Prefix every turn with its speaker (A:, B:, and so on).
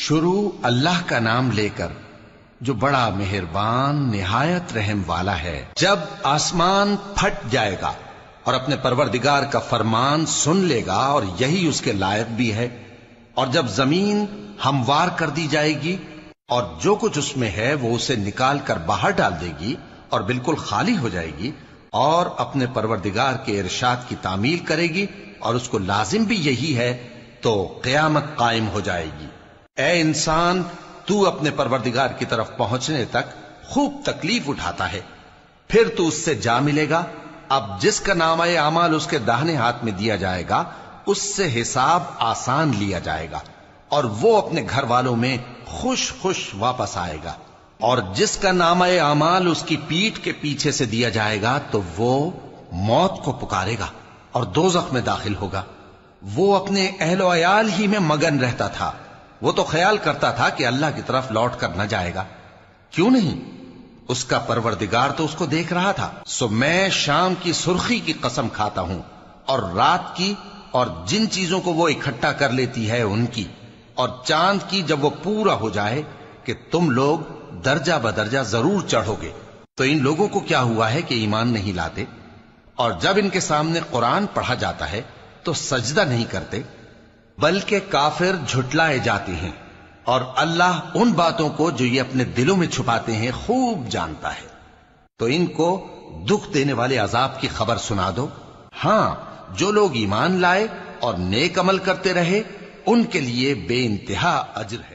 A: شروع اللہ کا نام لے کر جو بڑا مہربان نہایت رحم والا ہے۔ جب آسمان پھٹ جائے گا اور اپنے پروردگار کا فرمان سن لے گا اور یہی اس کے لائق بھی ہے، اور جب زمین ہموار کر دی جائے گی اور جو کچھ اس میں ہے وہ اسے نکال کر باہر ڈال دے گی اور بالکل خالی ہو جائے گی اور اپنے پروردگار کے ارشاد کی تعمیل کرے گی اور اس کو لازم بھی یہی ہے، تو قیامت قائم ہو جائے گی۔ اے انسان، تو اپنے پروردگار کی طرف پہنچنے تک خوب تکلیف اٹھاتا ہے، پھر تو اس سے جا ملے گا۔ اب جس کا نامہ اعمال اس کے داہنے ہاتھ میں دیا جائے گا اس سے حساب آسان لیا جائے گا اور وہ اپنے گھر والوں میں خوش خوش واپس آئے گا، اور جس کا نامہ اعمال اس کی پیٹھ کے پیچھے سے دیا جائے گا تو وہ موت کو پکارے گا اور دوزخ میں داخل ہوگا۔ وہ اپنے اہل و عیال ہی میں مگن رہتا تھا، وہ تو خیال کرتا تھا کہ اللہ کی طرف لوٹ کر نہ جائے گا، کیوں نہیں؟ اس کا پروردگار تو اس کو دیکھ رہا تھا۔ سو میں شام کی سرخی کی قسم کھاتا ہوں اور رات کی اور جن چیزوں کو وہ اکٹھا کر لیتی ہے ان کی، اور چاند کی جب وہ پورا ہو جائے کہ تم لوگ درجہ بدرجہ ضرور چڑھو گے۔ تو ان لوگوں کو کیا ہوا ہے کہ ایمان نہیں لاتے، اور جب ان کے سامنے قرآن پڑھا جاتا ہے تو سجدہ نہیں کرتے، بلکہ کافر جھٹلائے جاتے ہیں، اور اللہ ان باتوں کو جو یہ اپنے دلوں میں چھپاتے ہیں خوب جانتا ہے۔ تو ان کو دکھ دینے والے عذاب کی خبر سنا دو۔ ہاں، جو لوگ ایمان لائے اور نیک عمل کرتے رہے ان کے لیے بے انتہا اجر ہے۔